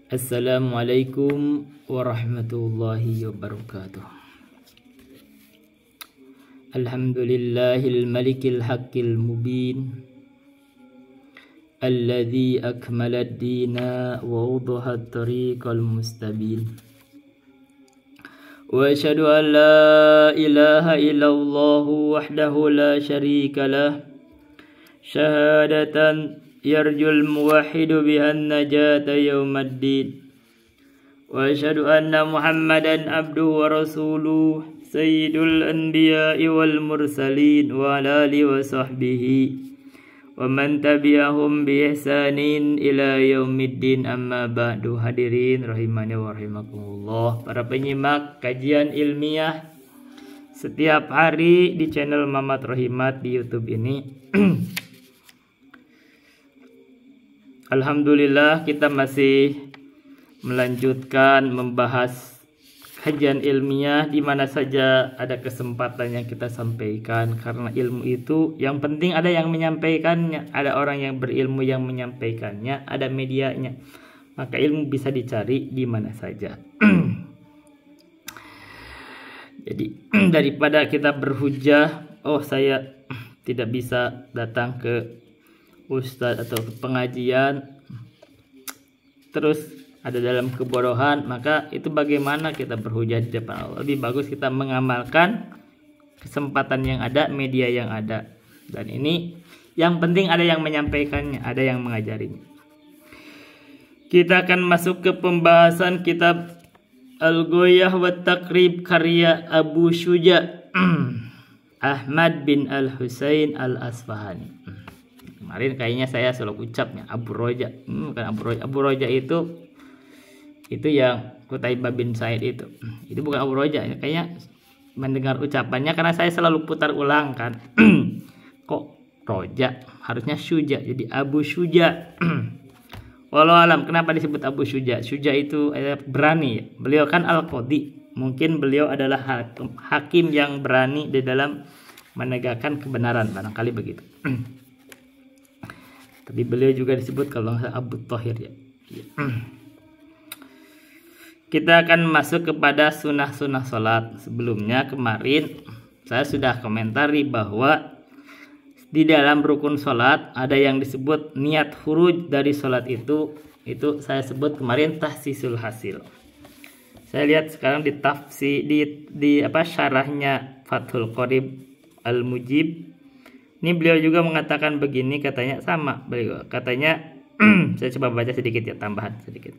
Assalamualaikum warahmatullahi wabarakatuh. Alhamdulillahil malikil haqqil mubin alladzi akmalad dina wa wadahat tariqal mustabin. Wa asyhadu an la ilaha illallah wahdahu la syarika lah syahadatan yarjul muwahhidu bihan najata yaumaddin. Wa asyhadu anna Muhammadan abduhu wa rasuluh sayyidul anbiya'i wal mursalin wa ala alihi wa sahbihi wa man tabi'ahum bi ihsanin ila yaumiddin, amma ba'du. Hadirin rahimani wa rahimakumullah, para penyimak kajian ilmiah setiap hari di channel Mamat Rohimat di YouTube ini. Alhamdulillah, kita masih melanjutkan membahas kajian ilmiah di mana saja ada kesempatan yang kita sampaikan, karena ilmu itu yang penting ada yang menyampaikannya, ada orang yang berilmu yang menyampaikannya, ada medianya, maka ilmu bisa dicari di mana saja. Jadi daripada kita berhujah, oh saya tidak bisa datang ke ustadz atau pengajian terus ada dalam kebodohan, maka itu bagaimana kita berhujah di depan Allah? Lebih bagus kita mengamalkan kesempatan yang ada, media yang ada, dan ini yang penting ada yang menyampaikannya, ada yang mengajarinya. Kita akan masuk ke pembahasan kitab Al-Ghoyah wa Taqrib karya Abu Syuja Ahmad bin Al-Husain Al-Asfahani. Kemarin kayaknya saya selalu ucapnya Abu Roja, bukan Abu Roja. Abu Roja itu yang Qutaibah bin Said itu bukan Abu Roja. Kayaknya mendengar ucapannya karena saya selalu putar ulang kan. Kok Roja, harusnya Syuja, jadi Abu Syuja. Walau alam kenapa disebut Abu Syuja. Syuja itu berani ya. Beliau kan Al-Qadhi, mungkin beliau adalah hakim yang berani di dalam menegakkan kebenaran, barangkali begitu. Tapi beliau juga disebut kalau Abu Thahir ya. Kita akan masuk kepada sunnah-sunnah sholat. Sebelumnya kemarin saya sudah komentari bahwa di dalam rukun sholat ada yang disebut niat khuruj dari sholat itu saya sebut kemarin tahsisul hasil. Saya lihat sekarang di tafsir di syarahnya Fathul Qorib Al-Mujib. Ini beliau juga mengatakan begini, katanya sama beliau. Katanya saya coba baca sedikit ya, tambahan sedikit.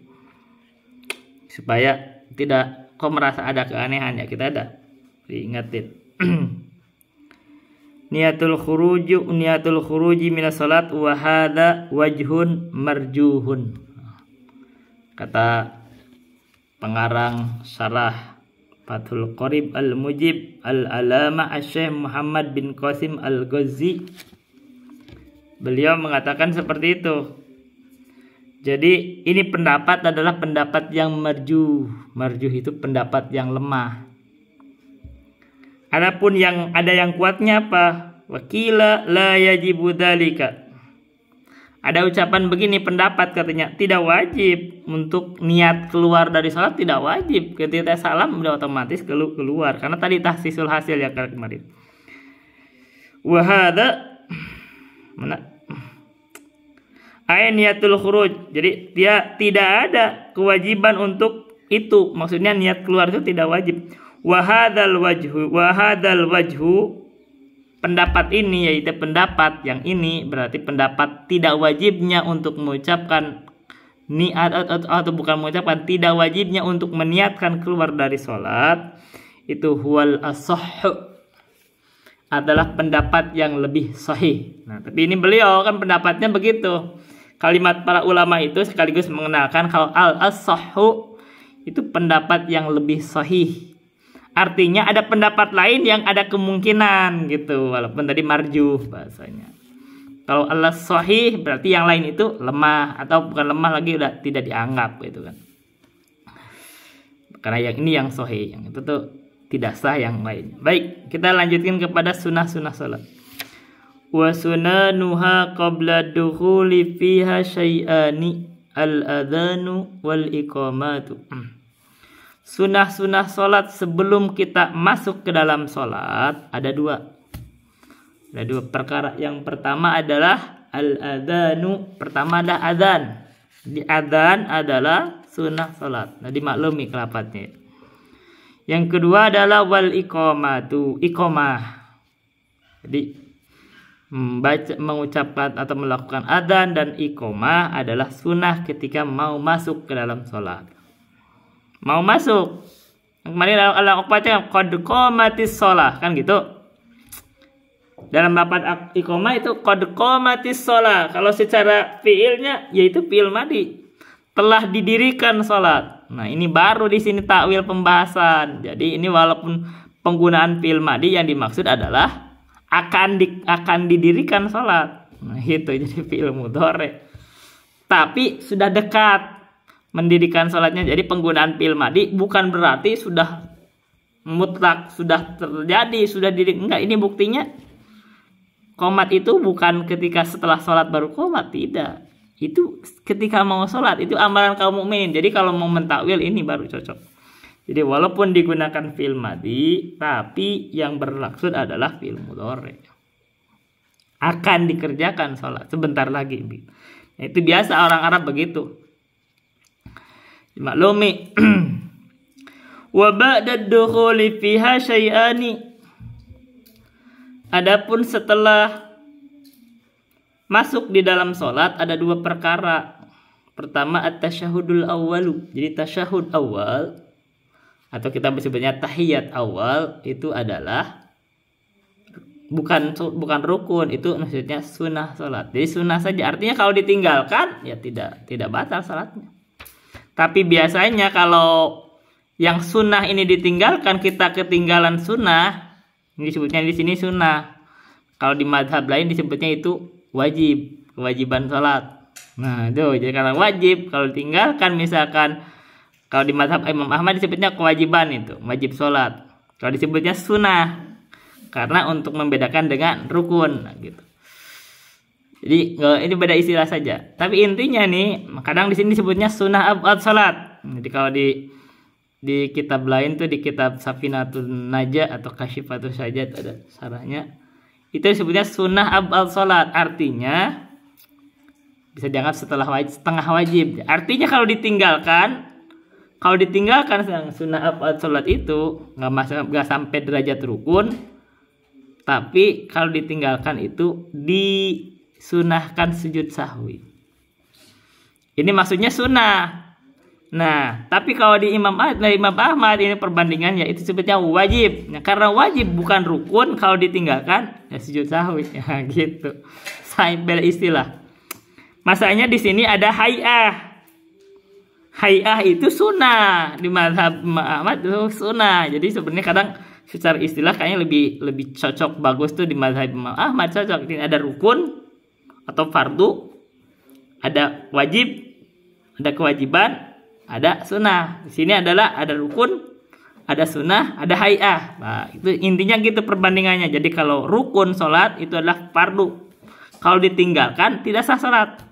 Supaya tidak kok merasa ada keanehan ya, kita ada diingatin. Niatul khuruji minas salat wa hadza wajhun marjuhun. Kata pengarang syarah Fathul Qorib Al-Mujib Al-Alama Asy-Syaikh Muhammad bin Qasim Al-Ghazzi, beliau mengatakan seperti itu. Jadi ini pendapat adalah pendapat yang marjuh. Marjuh itu pendapat yang lemah. Adapun yang ada yang kuatnya apa? Wakila la yajibu dzalika. Ada ucapan begini, pendapat katanya tidak wajib untuk niat keluar dari sholat, tidak wajib. Ketika salam udah otomatis keluar, karena tadi tahsisul hasil ya kemarin. Wahada mana? Niatul khuruj. Jadi dia tidak ada kewajiban untuk itu. Maksudnya niat keluar itu tidak wajib. Wahadal wajhu. Pendapat ini, yaitu pendapat yang ini, berarti pendapat tidak wajibnya untuk mengucapkan niat atau bukan mengucapkan, tidak wajibnya untuk meniatkan keluar dari sholat, itu huwal as-sahhu, adalah pendapat yang lebih sahih. Nah, tapi ini beliau kan pendapatnya begitu. Kalimat para ulama itu sekaligus mengenalkan kalau al-as-sahhu itu pendapat yang lebih sahih. Artinya ada pendapat lain yang ada kemungkinan gitu, walaupun tadi marjuh bahasanya. Kalau Allah sahih berarti yang lain itu lemah, atau bukan lemah lagi, udah tidak dianggap gitu kan. Karena yang ini yang sahih, yang itu tuh tidak sah yang lain. Baik, kita lanjutkan kepada sunnah-sunnah salat. Wa sunanuha qabla dukhuli fiha syai'ani al-adzanu wal iqamatu. Sunnah-sunnah salat sebelum kita masuk ke dalam salat ada dua. Ada dua perkara. Yang pertama adalah al-adzanu. Pertama adalah adzan. Di adzan adalah sunnah salat. Nah, dimaklumi kelapatnya. Yang kedua adalah wal iqamatu, iqamah. Jadi mengucapkan atau melakukan adzan dan iqamah adalah sunnah ketika mau masuk ke dalam sholat. Mau masuk. Kemarin Allah baca qad qamatis shalah kan gitu. Dalam lafaz iqamah itu qad qamatis shalah. Kalau secara fiilnya yaitu fiil madhi. Telah didirikan sholat. Nah, ini baru di sini takwil pembahasan. Jadi ini walaupun penggunaan fiil madhi yang dimaksud adalah akan didirikan sholat. Nah, itu jadi fi'il mudhari. Tapi sudah dekat mendirikan sholatnya. Jadi penggunaan fi'il madhi bukan berarti sudah mutlak, sudah terjadi, sudah diri. Enggak, ini buktinya qomat itu bukan ketika setelah sholat baru qomat, tidak. Itu ketika mau sholat, itu amalan kaum mukminin. Jadi kalau mau mentakwil ini baru cocok. Jadi walaupun digunakan fi'il madhi, tapi yang bermaksud adalah fi'il mudhari. Akan dikerjakan sholat sebentar lagi. Nah, itu biasa orang Arab begitu. Dimaklumi. Wa ba'da dukhuli fiha syai'ani. Adapun setelah masuk di dalam sholat ada dua perkara. Pertama at-tasyahudul awwalu. Jadi tasyahud awal atau kita sebutnya tahiyat awal itu adalah bukan rukun, itu maksudnya sunnah salat. Jadi sunnah saja, artinya kalau ditinggalkan ya tidak batal salatnya. Tapi biasanya kalau yang sunnah ini ditinggalkan, kita ketinggalan sunnah, ini disebutnya di sini sunnah. Kalau di madhab lain disebutnya itu wajib, kewajiban salat. Nah, itu jadi karena wajib, kalau ditinggalkan misalkan kalau di mazhab Imam Ahmad disebutnya kewajiban, itu wajib sholat. Kalau disebutnya sunnah karena untuk membedakan dengan rukun, nah, gitu. Jadi ini beda istilah saja. Tapi intinya nih, kadang di sini disebutnya sunnah abad sholat. Jadi kalau di kitab lain tuh, di kitab Safinatun Najah atau Kasyifatus Sajad ada syarahnya. Itu disebutnya sunnah abad sholat. Artinya bisa dianggap setengah wajib. Artinya kalau ditinggalkan sunnah abad sholat itu nggak sampai derajat rukun, tapi kalau ditinggalkan itu disunahkan sujud sahwi. Ini maksudnya sunnah. Nah, tapi kalau di Imam Ahmad ini perbandingannya itu sebetulnya wajib. Nah, karena wajib bukan rukun, kalau ditinggalkan ya sujud sahwi. Ya gitu. Beda istilah. Masalahnya di sini ada hay'ah. Hay'ah itu sunnah, di mazhab Ahmad itu sunnah. Jadi sebenarnya kadang secara istilah kayaknya lebih cocok, bagus tuh di mazhab Ahmad cocok. Ini ada rukun atau fardu, ada wajib, ada kewajiban, ada sunnah. Di sini adalah ada rukun, ada sunnah, ada hay'ah. Nah, itu intinya gitu perbandingannya. Jadi kalau rukun sholat itu adalah fardu, kalau ditinggalkan tidak sah sholat.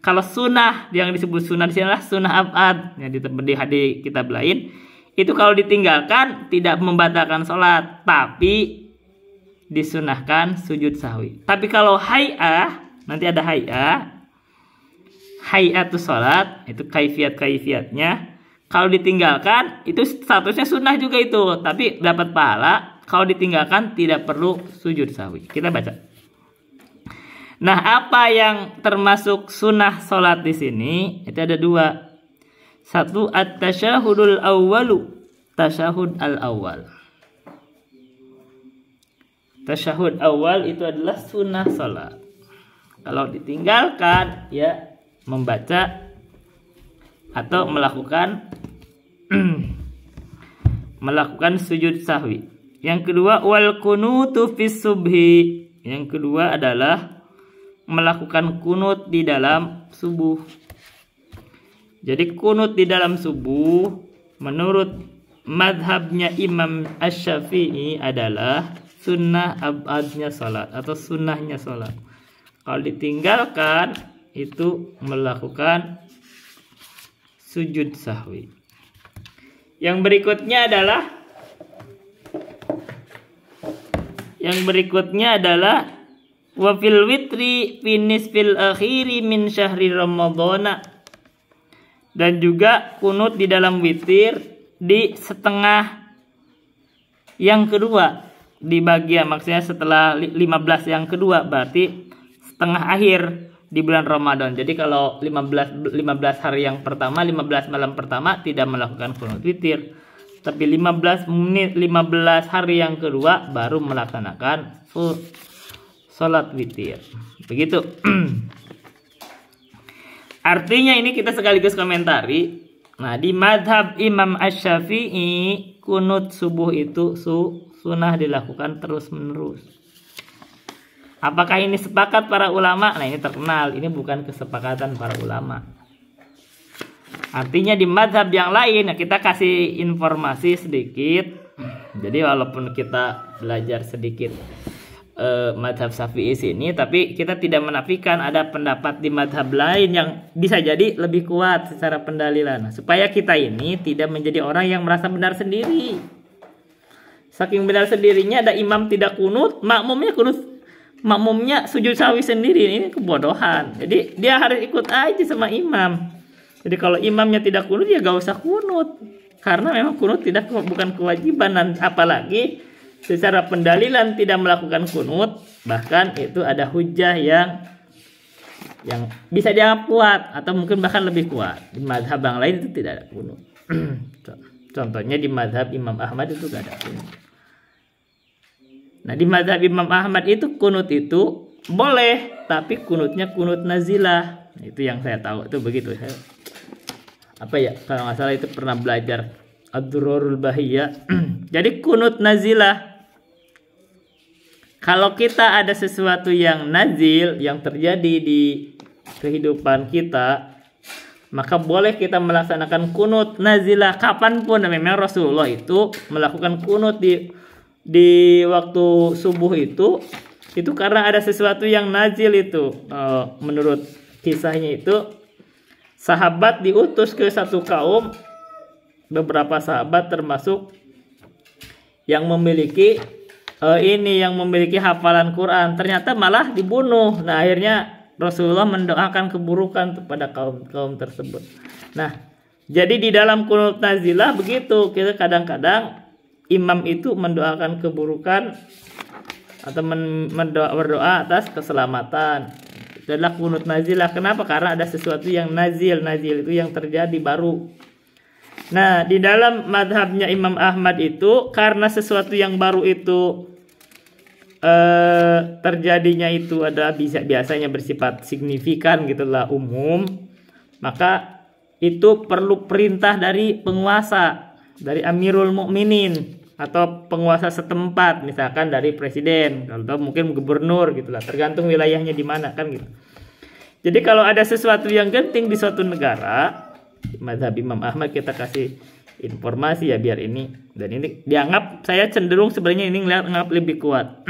Kalau sunnah, yang disebut sunnah di sini adalah sunnah abad, yang di kitab lain, itu kalau ditinggalkan tidak membatalkan sholat, tapi disunahkan sujud sahwi. Tapi kalau hay'ah, nanti ada hay'ah itu sholat, itu kaifiatnya. Kalau ditinggalkan itu statusnya sunnah juga itu, tapi dapat pahala. Kalau ditinggalkan tidak perlu sujud sahwi. Kita baca. Nah, apa yang termasuk sunnah sholat di sini? Itu ada dua. Satu, at-tasyahudul awwalu, tasyahud al-awwal. Tasyahud awal itu adalah sunnah sholat. Kalau ditinggalkan, ya membaca atau melakukan sujud sahwi. Yang kedua, wal kunutu fis subhi. Yang kedua adalah melakukan kunut di dalam subuh. Jadi kunut di dalam subuh menurut madhabnya Imam Asy-Syafi'i adalah sunnah abadnya salat atau sunnahnya salat. Kalau ditinggalkan itu melakukan sujud sahwi. Yang berikutnya adalah wa fil witri fi nisfil akhiri min syahri ramadhana. Dan juga kunut di dalam witir di setengah yang kedua, di bagian maksudnya setelah 15 yang kedua, berarti setengah akhir di bulan Ramadan. Jadi kalau 15 hari yang pertama, 15 malam pertama tidak melakukan kunut witir, tapi 15 hari yang kedua baru melaksanakan salat witir. Begitu. Artinya ini kita sekaligus komentari. Nah, di madhab Imam Asy-Syafi'i kunut subuh itu sunnah dilakukan terus menerus. Apakah ini sepakat para ulama? Nah, ini terkenal, ini bukan kesepakatan para ulama. Artinya di madhab yang lain, nah kita kasih informasi sedikit. Jadi walaupun kita belajar sedikit madhab Syafi'i sini, tapi kita tidak menafikan ada pendapat di madhab lain yang bisa jadi lebih kuat secara pendalilan. Nah, supaya kita ini tidak menjadi orang yang merasa benar sendiri. Saking benar sendirinya ada imam tidak kunut, makmumnya sujud sahwi sendiri. Ini kebodohan. Jadi dia harus ikut aja sama imam. Jadi kalau imamnya tidak kunut, ya gak usah kunut, karena memang kunut bukan kewajiban. Dan apalagi secara pendalilan tidak melakukan kunut, bahkan itu ada hujah yang bisa dianggap kuat atau mungkin bahkan lebih kuat. Di mazhab yang lain itu tidak ada kunut. Contohnya di mazhab Imam Ahmad itu gak ada kunut. Nah, di mazhab Imam Ahmad itu kunut itu boleh, tapi kunutnya kunut nazilah. Itu yang saya tahu itu begitu. Kalau nggak salah itu pernah belajar Ad-Durrarul Bahiyya. Jadi kunut nazilah, kalau kita ada sesuatu yang nazil yang terjadi di kehidupan kita, maka boleh kita melaksanakan kunut nazilah kapanpun. Memang Rasulullah itu melakukan kunut di waktu subuh itu karena ada sesuatu yang nazil itu. Menurut kisahnya itu sahabat diutus ke satu kaum, beberapa sahabat termasuk yang memiliki hafalan Quran, ternyata malah dibunuh. Nah, akhirnya Rasulullah mendoakan keburukan kepada kaum tersebut. Nah, jadi di dalam kunut nazilah begitu, kita kadang-kadang imam itu mendoakan keburukan atau berdoa atas keselamatan. Itu adalah kunut nazilah. Kenapa? Karena ada sesuatu yang nazil itu yang terjadi baru. Nah, di dalam madhabnya Imam Ahmad itu karena sesuatu yang baru itu terjadinya itu adalah biasanya bersifat signifikan gitulah, umum, maka itu perlu perintah dari penguasa, dari Amirul Mukminin atau penguasa setempat, misalkan dari presiden atau mungkin gubernur gitulah, tergantung wilayahnya di mana kan gitu. Jadi kalau ada sesuatu yang genting di suatu negara, mazhab Imam Ahmad kita kasih informasi ya biar ini, dan ini dianggap, saya cenderung sebenarnya ini nganggap lebih kuat.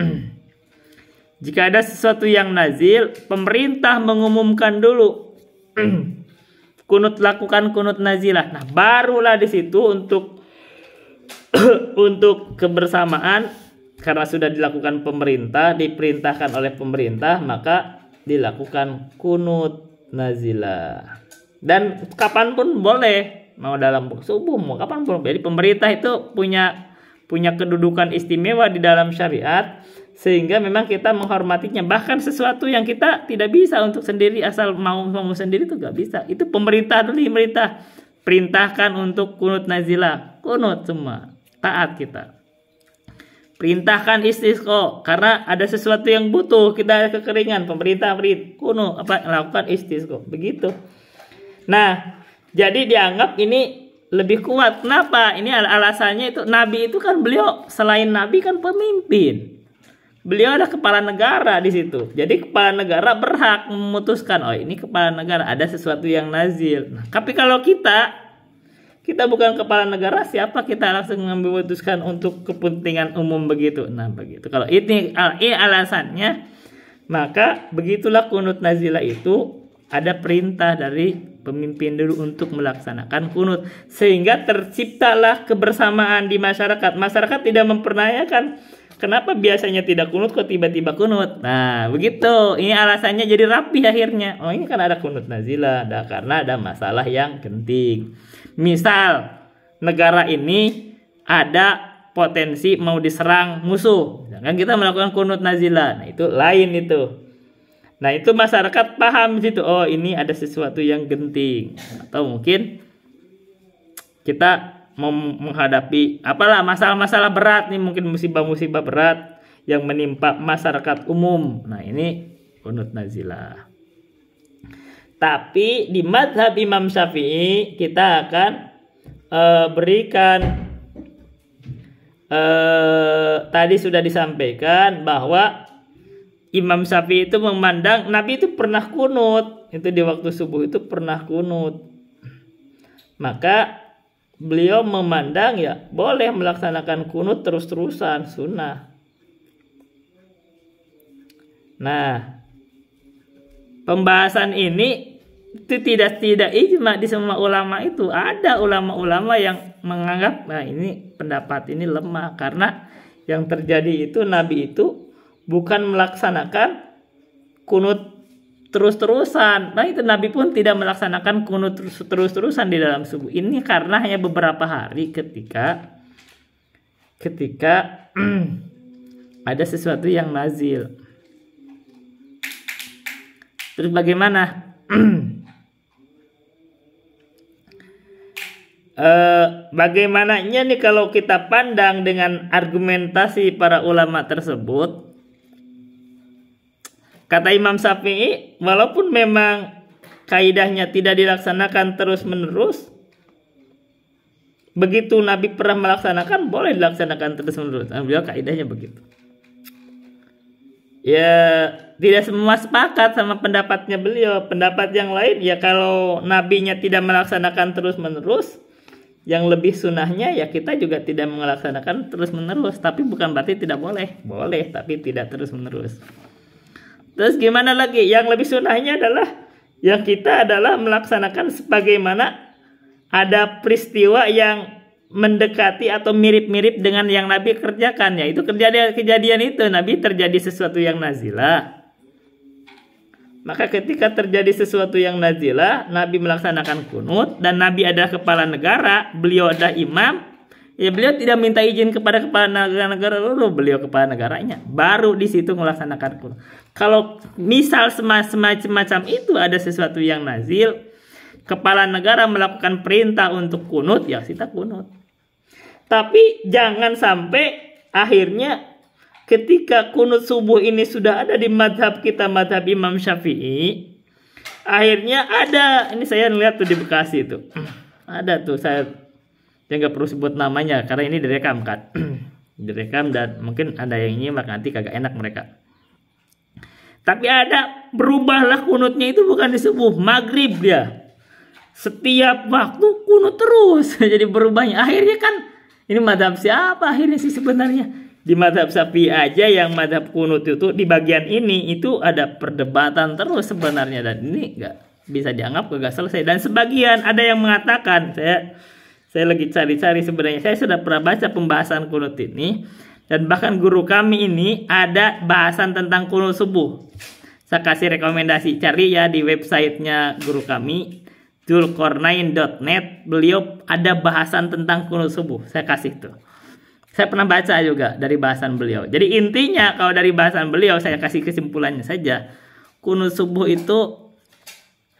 Jika ada sesuatu yang nazil, pemerintah mengumumkan dulu lakukan kunut nazilah. Nah, barulah di situ untuk kebersamaan, karena sudah dilakukan pemerintah, diperintahkan oleh pemerintah, maka dilakukan kunut nazilah. Dan kapanpun boleh, mau dalam subuh, mau kapanpun. Jadi pemerintah itu punya kedudukan istimewa di dalam syariat, sehingga memang kita menghormatinya. Bahkan sesuatu yang kita tidak bisa untuk sendiri, asal mau sendiri itu gak bisa. Itu pemerintah dulu, perintahkan untuk kunut nazilah, kunut semua, taat kita. Perintahkan istisqa, karena ada sesuatu yang butuh, kita ada kekeringan, pemerintah kunut lakukan istisqa, begitu. Nah, jadi dianggap ini lebih kuat. Kenapa? Ini alasannya itu, Nabi itu kan beliau selain Nabi kan pemimpin. Beliau ada kepala negara di situ. Jadi kepala negara berhak memutuskan, oh ini kepala negara ada sesuatu yang nazil. Nah, tapi kalau kita bukan kepala negara, siapa kita langsung memutuskan untuk kepentingan umum begitu. Nah, begitu. Kalau ini alasannya, maka begitulah kunut nazilah itu ada perintah dari pemimpin dulu untuk melaksanakan kunut, sehingga terciptalah kebersamaan di masyarakat. Masyarakat tidak mempertanyakan kenapa biasanya tidak kunut kok tiba-tiba kunut. Nah begitu, ini alasannya jadi rapi akhirnya. Oh ini kan ada kunut nazilah, karena ada masalah yang genting. Misal negara ini ada potensi mau diserang musuh, kan kita melakukan kunut nazilah. Nah itu lain itu. Nah itu masyarakat paham situ, oh ini ada sesuatu yang genting, atau mungkin kita mau menghadapi apalah masalah-masalah berat nih, mungkin musibah-musibah berat yang menimpa masyarakat umum. Nah ini kunut nazilah. Tapi di mazhab Imam Syafi'i kita akan berikan tadi sudah disampaikan bahwa Imam Syafi'i itu memandang Nabi itu pernah kunut, itu di waktu subuh itu pernah kunut. Maka beliau memandang ya boleh melaksanakan kunut terus-terusan, sunnah. Nah, pembahasan ini itu tidak ijma di semua ulama itu. Ada ulama-ulama yang menganggap nah ini pendapat ini lemah karena yang terjadi itu Nabi itu bukan melaksanakan kunut terus-terusan. Nah itu Nabi pun tidak melaksanakan kunut terus-terusan di dalam subuh. Ini karena hanya beberapa hari ketika ada sesuatu yang nazil. Terus bagaimana? Bagaimananya nih kalau kita pandang dengan argumentasi para ulama tersebut? Kata Imam Syafi'i, walaupun memang kaidahnya tidak dilaksanakan terus-menerus, begitu Nabi pernah melaksanakan, boleh dilaksanakan terus-menerus. Beliau kaidahnya begitu. Ya, tidak semua sepakat sama pendapatnya beliau. Pendapat yang lain, ya kalau Nabinya tidak melaksanakan terus-menerus, yang lebih sunnahnya ya kita juga tidak melaksanakan terus-menerus. Tapi bukan berarti tidak boleh. Boleh, tapi tidak terus-menerus. Terus gimana lagi? Yang lebih sunnahnya adalah yang kita adalah melaksanakan sebagaimana ada peristiwa yang mendekati atau mirip-mirip dengan yang Nabi kerjakan, yaitu kejadian itu Nabi terjadi sesuatu yang nazilah. Maka ketika terjadi sesuatu yang nazilah, Nabi melaksanakan kunut dan Nabi adalah kepala negara, beliau adalah imam. Ya beliau tidak minta izin kepada kepala negara dulu, beliau kepala negaranya, baru di situ melaksanakan kunut. Kalau misal semacam itu ada sesuatu yang nazil, kepala negara melakukan perintah untuk kunut, ya kita kunut. Tapi jangan sampai akhirnya ketika kunut subuh ini sudah ada di madhab kita, madhab Imam Syafi'i, akhirnya ada, ini saya lihat tuh di Bekasi itu, ada tuh saya nggak perlu sebut namanya karena ini direkam kan, direkam dan mungkin ada yang nyimak nanti kagak enak mereka. Tapi ada berubahlah kunutnya itu bukan di subuh, maghrib dia. Setiap waktu kunut terus, jadi berubahnya. Akhirnya kan ini madhab siapa akhirnya sih sebenarnya? Di madhab Syafi'i aja yang madhab kunut itu di bagian ini itu ada perdebatan terus sebenarnya, dan ini nggak bisa dianggap gak selesai. Dan sebagian ada yang mengatakan, saya lagi cari-cari sebenarnya, saya sudah pernah baca pembahasan kunut ini, dan bahkan guru kami ini ada bahasan tentang kunut subuh. Saya kasih rekomendasi, cari ya di websitenya guru kami, dzulqarnain.net, beliau ada bahasan tentang kunut subuh, saya kasih tuh. Saya pernah baca juga dari bahasan beliau. Jadi intinya kalau dari bahasan beliau, saya kasih kesimpulannya saja, kunut subuh itu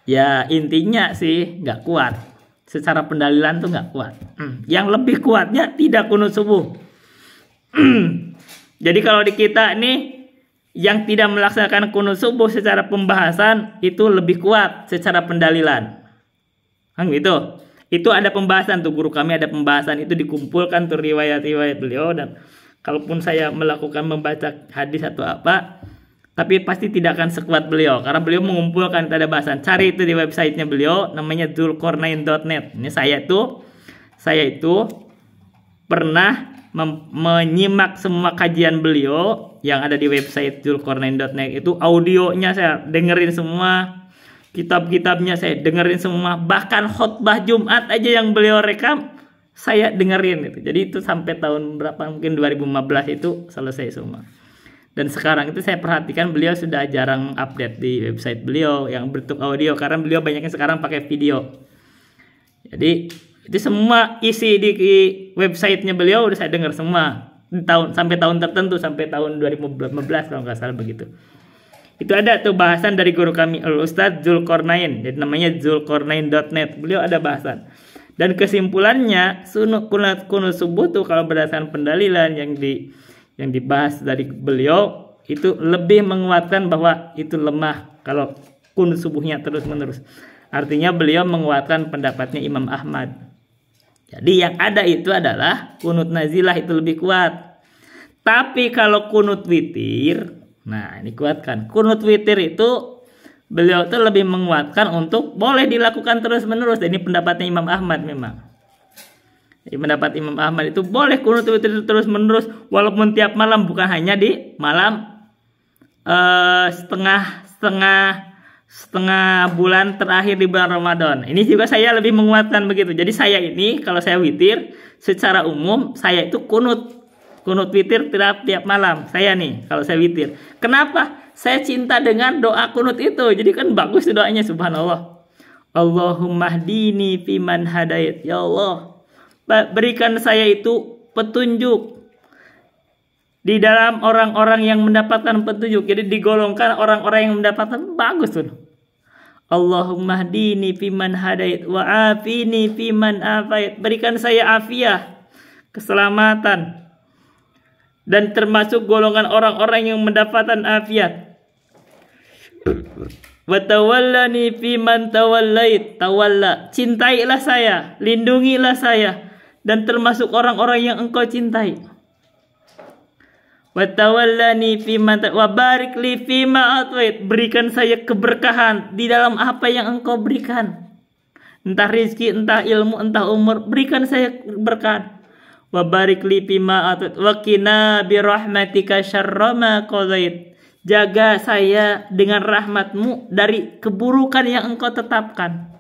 ya intinya sih nggak kuat. Secara pendalilan tuh nggak kuat. Yang lebih kuatnya tidak kunut subuh. Jadi kalau di kita ini yang tidak melaksanakan kunut subuh secara pembahasan itu lebih kuat secara pendalilan. Kan gitu. Itu ada pembahasan tuh, guru kami ada pembahasan itu, dikumpulkan tuh riwayat-riwayat beliau, dan kalaupun saya melakukan membaca hadis atau apa, tapi pasti tidak akan sekuat beliau karena beliau mengumpulkan ada bahasan. Cari itu di websitenya beliau, namanya dzulqarnain.net. Ini saya itu pernah menyimak semua kajian beliau yang ada di website dzulqarnain.net itu, audionya saya dengerin semua, kitab-kitabnya saya dengerin semua, bahkan khutbah Jumat aja yang beliau rekam saya dengerin itu. Jadi itu sampai tahun berapa, mungkin 2015 itu selesai semua. Dan sekarang itu saya perhatikan beliau sudah jarang update di website beliau yang bentuk audio, karena beliau banyaknya sekarang pakai video. Jadi itu semua isi di websitenya beliau udah saya dengar semua sampai tahun tertentu, sampai tahun 2015 kalau nggak salah begitu. Itu ada tuh bahasan dari guru kami Al-Ustadz Zulkarnain, jadi namanya zulkarnain.net. Beliau ada bahasan. Dan kesimpulannya kunut subuh tuh kalau berdasarkan pendalilan yang dibahas dari beliau itu lebih menguatkan bahwa itu lemah kalau kunut subuhnya terus-menerus. Artinya beliau menguatkan pendapatnya Imam Ahmad. Jadi yang ada itu adalah kunut nazilah itu lebih kuat. Tapi kalau kunut witir, nah ini kuatkan. Kunut witir itu beliau tuh lebih menguatkan untuk boleh dilakukan terus-menerus. Ini pendapatnya Imam Ahmad memang. Jadi pendapat Imam Ahmad itu boleh kunut witir terus-menerus walaupun tiap malam, bukan hanya di malam setengah bulan terakhir di bulan Ramadan. Ini juga saya lebih menguatkan begitu. Jadi saya ini kalau saya witir secara umum saya itu kunut witir tiap malam. Saya nih kalau saya witir. Kenapa? Saya cinta dengan doa kunut itu. Jadi kan bagus doanya, subhanallah. Allahumma hdini fiman hadait. Ya Allah, berikan saya itu petunjuk di dalam orang-orang yang mendapatkan petunjuk. Jadi digolongkan orang-orang yang mendapatkan, bagus tuh. Allahumma hdini fiman hadait wa afini fiman afait. Berikan saya afiah, keselamatan, dan termasuk golongan orang-orang yang mendapatkan afiat. Wa tawallani fiman tawallait. Tawalla, cintailah saya, lindungilah saya, dan termasuk orang-orang yang engkau cintai. Wa tawallani fiman wa barik li fima atwait. Berikan saya keberkahan di dalam apa yang engkau berikan. Entah rizki, entah ilmu, entah umur, berikan saya berkah. Wa barik li fima atwait wa qina bi rahmatika syarra ma qadait. Jaga saya dengan rahmatmu dari keburukan yang engkau tetapkan.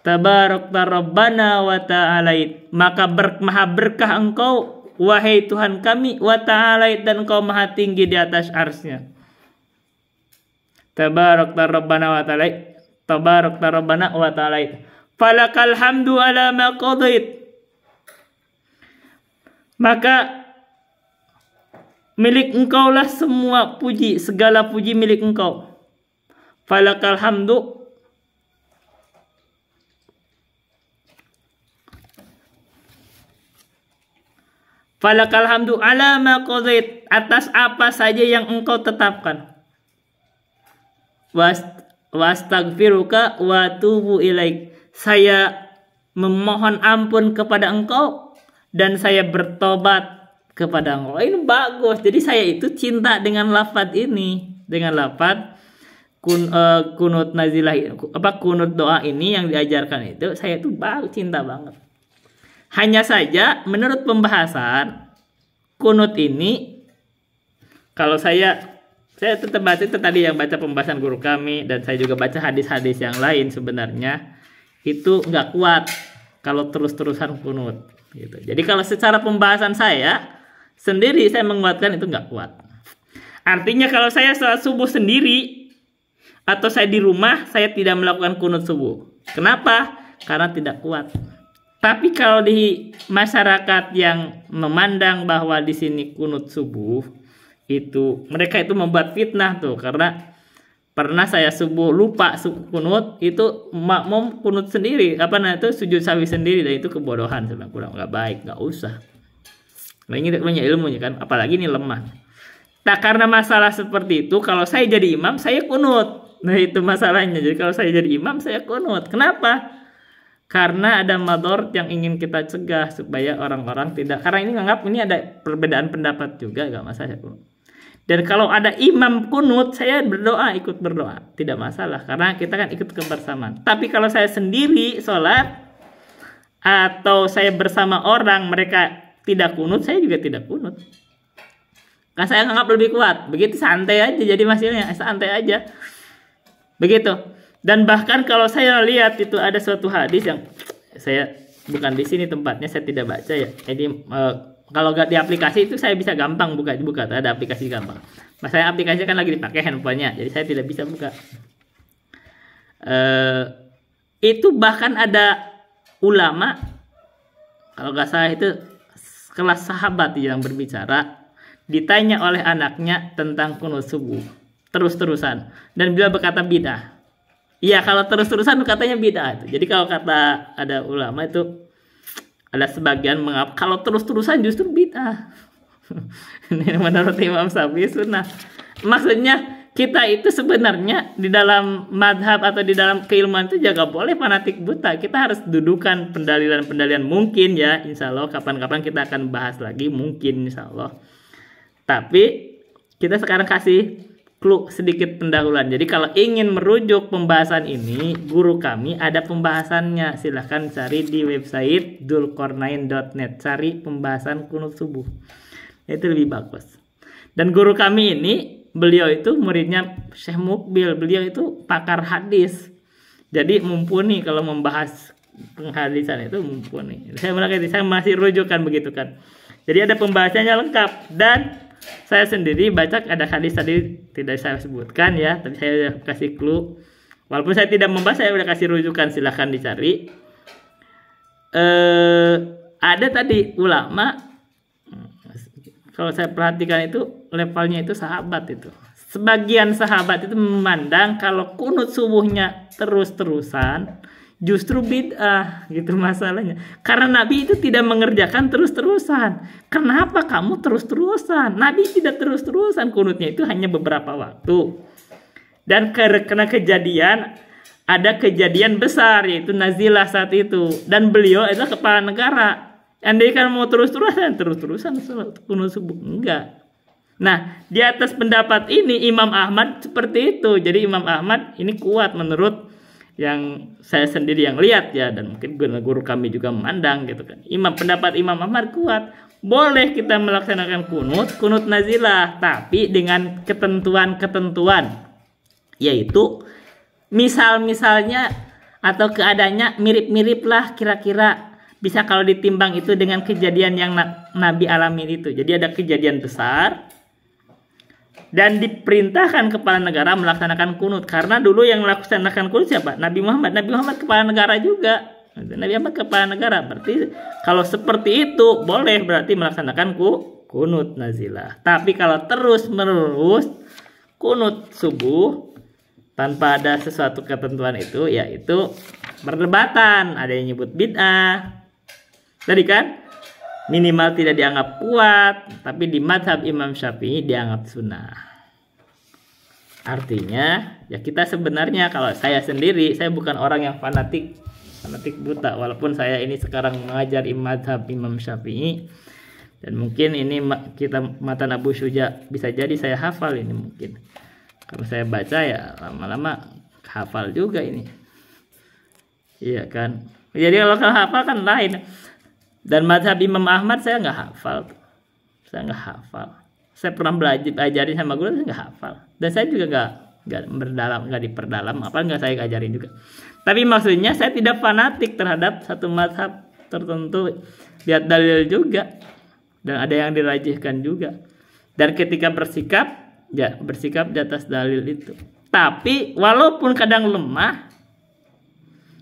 Tabarakta rabbana wa ta'alait. Maka maha berkah engkau, wahai Tuhan kami, wa ta'alait, dan engkau maha tinggi di atas arsy-Nya. Tabarakta rabbana wa ta'alait. Tabarakta rabbana wa ta'alait. Falakal hamdu ala ma qadait. Maka milik engkaulah semua puji, segala puji milik engkau. Falakal hamdu. Falakal hamdu ala ma qadait, atas apa saja yang engkau tetapkan. Wastaghfiruka wa tubu ilaik. Saya memohon ampun kepada engkau dan saya bertobat kepada engkau. Ini bagus. Jadi saya itu cinta dengan lafaz ini, dengan lafaz kunut nazilah, kunut doa ini yang diajarkan itu, saya itu cinta banget. Hanya saja menurut pembahasan kunut ini, kalau saya tetap baca itu tadi yang baca pembahasan guru kami, dan saya juga baca hadis-hadis yang lain, sebenarnya itu nggak kuat kalau terus-terusan kunut gitu. Jadi kalau secara pembahasan saya sendiri, saya menguatkan itu nggak kuat. Artinya kalau saya sholat subuh sendiri atau saya di rumah, saya tidak melakukan kunut subuh. Kenapa? Karena tidak kuat. Tapi kalau di masyarakat yang memandang bahwa di sini kunut subuh itu, mereka itu membuat fitnah tuh, karena pernah saya subuh lupa kunut, itu makmum kunut sendiri, itu sujud sawi sendiri, dan itu kebodohan, sebenarnya kurang, nggak baik, nggak usah. Nah, ini punya ilmunya kan, apalagi ini lemah. Nah, karena masalah seperti itu, kalau saya jadi imam, saya kunut. Nah, itu masalahnya. Jadi kalau saya jadi imam, saya kunut. Kenapa? Karena ada mador yang ingin kita cegah supaya orang-orang tidak, karena ini nganggap ini ada perbedaan pendapat juga, gak masalah. Dan kalau ada imam kunut, saya berdoa, ikut berdoa, tidak masalah, karena kita kan ikut kebersamaan. Tapi kalau saya sendiri sholat atau saya bersama orang mereka tidak kunut, saya juga tidak kunut. Karena saya nganggap lebih kuat. Begitu santai aja, jadi masalahnya santai aja. Begitu. Dan bahkan kalau saya lihat itu ada suatu hadis yang saya bukan di sini tempatnya, saya tidak baca ya. Jadi kalau nggak di aplikasi itu saya bisa gampang buka, ada aplikasi gampang. Mas saya aplikasi kan lagi dipakai handphonenya, jadi saya tidak bisa buka. Itu bahkan ada ulama, kalau nggak salah itu kelas sahabat yang berbicara, ditanya oleh anaknya tentang kunut subuh terus-terusan, dan beliau berkata bid'ah. Iya, kalau terus-terusan katanya bid'ah. Jadi kalau kata ada ulama itu, ada sebagian mengapa kalau terus-terusan justru bid'ah. Ini menurut Imam Syafi'i sunnah. Maksudnya kita itu sebenarnya di dalam madhab atau di dalam keilmuan itu juga boleh fanatik buta. Kita harus dudukan pendalilan-pendalilan mungkin ya, insya Allah kapan-kapan kita akan bahas lagi mungkin insya Allah. Tapi kita sekarang kasih clue sedikit pendahuluan. Jadi kalau ingin merujuk pembahasan ini, guru kami ada pembahasannya. Silahkan cari di website dzulqarnain.net. Cari pembahasan kunut subuh. Itu lebih bagus. Dan guru kami ini, beliau itu muridnya Syekh Mukbil. Beliau itu pakar hadis. Jadi mumpuni kalau membahas penghadisan itu mumpuni. Saya masih rujukan begitu kan. Jadi ada pembahasannya lengkap. Dan saya sendiri baca ada hadis tadi tidak saya sebutkan ya, tapi saya sudah kasih clue. Walaupun saya tidak membahas, saya sudah kasih rujukan, silahkan dicari. Ada tadi ulama, kalau saya perhatikan itu levelnya itu sahabat itu. Sebagian sahabat itu memandang kalau kunut subuhnya terus-terusan justru bid'ah gitu masalahnya. Karena Nabi itu tidak mengerjakan terus-terusan. Kenapa kamu terus-terusan? Nabi tidak terus-terusan, kunutnya itu hanya beberapa waktu. Dan karena kejadian, ada kejadian besar yaitu nazilah saat itu. Dan beliau adalah kepala negara. Andai kan mau terus-terusan kunut subuh, enggak. Nah, di atas pendapat ini Imam Ahmad seperti itu. Jadi Imam Ahmad ini kuat menurut yang saya sendiri yang lihat ya, dan mungkin guru kami juga memandang gitu kan. Pendapat Imam Ahmad kuat. Boleh kita melaksanakan kunut nazilah, tapi dengan ketentuan-ketentuan. Yaitu misalnya atau keadaannya mirip-mirip lah kira-kira. Bisa kalau ditimbang itu dengan kejadian yang Nabi alami itu. Jadi ada kejadian besar dan diperintahkan kepala negara melaksanakan kunut. Karena dulu yang melaksanakan kunut siapa? Nabi Muhammad. Nabi Muhammad kepala negara juga. Nabi Muhammad kepala negara. Berarti kalau seperti itu boleh berarti melaksanakan kunut nazilah. Tapi kalau terus menerus kunut subuh tanpa ada sesuatu ketentuan itu, yaitu perdebatan. Ada yang nyebut bid'ah. Tadi kan minimal tidak dianggap kuat, tapi di mazhab Imam Syafi'i dianggap sunnah. Artinya, ya kita sebenarnya, kalau saya sendiri, saya bukan orang yang fanatik buta. Walaupun saya ini sekarang mengajar mazhab Imam Syafi'i, dan mungkin ini kita matan Abu Syuja bisa jadi saya hafal ini mungkin. Kalau saya baca ya lama-lama hafal juga ini. Iya kan. Jadi kalau hafal kan lain. Dan mazhab Imam Ahmad saya nggak hafal. Saya pernah ajarin sama guru, saya nggak hafal. Dan saya juga nggak diperdalam. Apa nggak saya ajarin juga. Tapi maksudnya saya tidak fanatik terhadap satu mazhab tertentu. Lihat dalil juga. Dan ada yang dirajihkan juga. Dan ketika bersikap, ya bersikap di atas dalil itu. Tapi walaupun kadang lemah,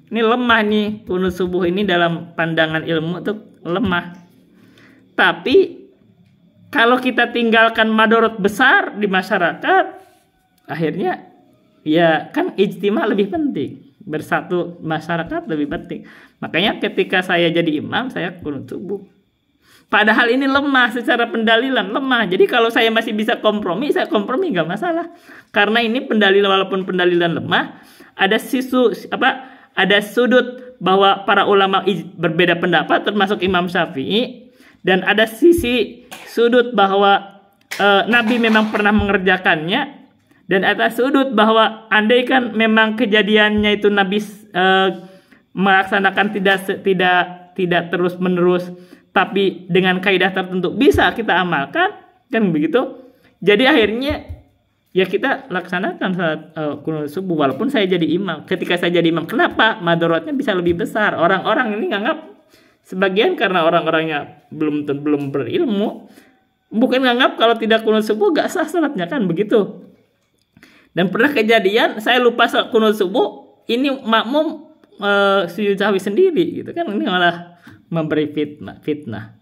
ini lemah nih kunut subuh ini dalam pandangan ilmu tuh lemah. Tapi kalau kita tinggalkan madorot besar di masyarakat, akhirnya ya kan ijtima lebih penting. Bersatu masyarakat lebih penting. Makanya ketika saya jadi imam, saya kunut subuh. Padahal ini lemah secara pendalilan, lemah. Jadi kalau saya masih bisa kompromi, saya kompromi nggak masalah. Karena ini pendalilan, walaupun pendalilan lemah, ada ada sudut bahwa para ulama berbeda pendapat termasuk Imam Syafi'i, dan ada sisi sudut bahwa Nabi memang pernah mengerjakannya, dan ada sudut bahwa andaikan memang kejadiannya itu Nabi melaksanakan tidak terus menerus, tapi dengan kaidah tertentu bisa kita amalkan, kan begitu. Jadi akhirnya ya kita laksanakan salat kunut subuh walaupun saya jadi imam. Ketika saya jadi imam, kenapa? Madorotnya bisa lebih besar. Orang-orang ini nganggap, sebagian karena orang-orangnya belum berilmu, bukan nganggap kalau tidak kunut subuh gak sah salatnya, kan begitu. Dan pernah kejadian saya lupa salat kunut subuh, ini makmum sujud sahwi sendiri gitu kan, ini malah memberi fitnah.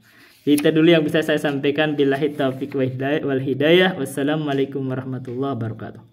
Itu dulu yang bisa saya sampaikan. Billahi taufiq wal hidayah. Wassalamualaikum warahmatullahi wabarakatuh.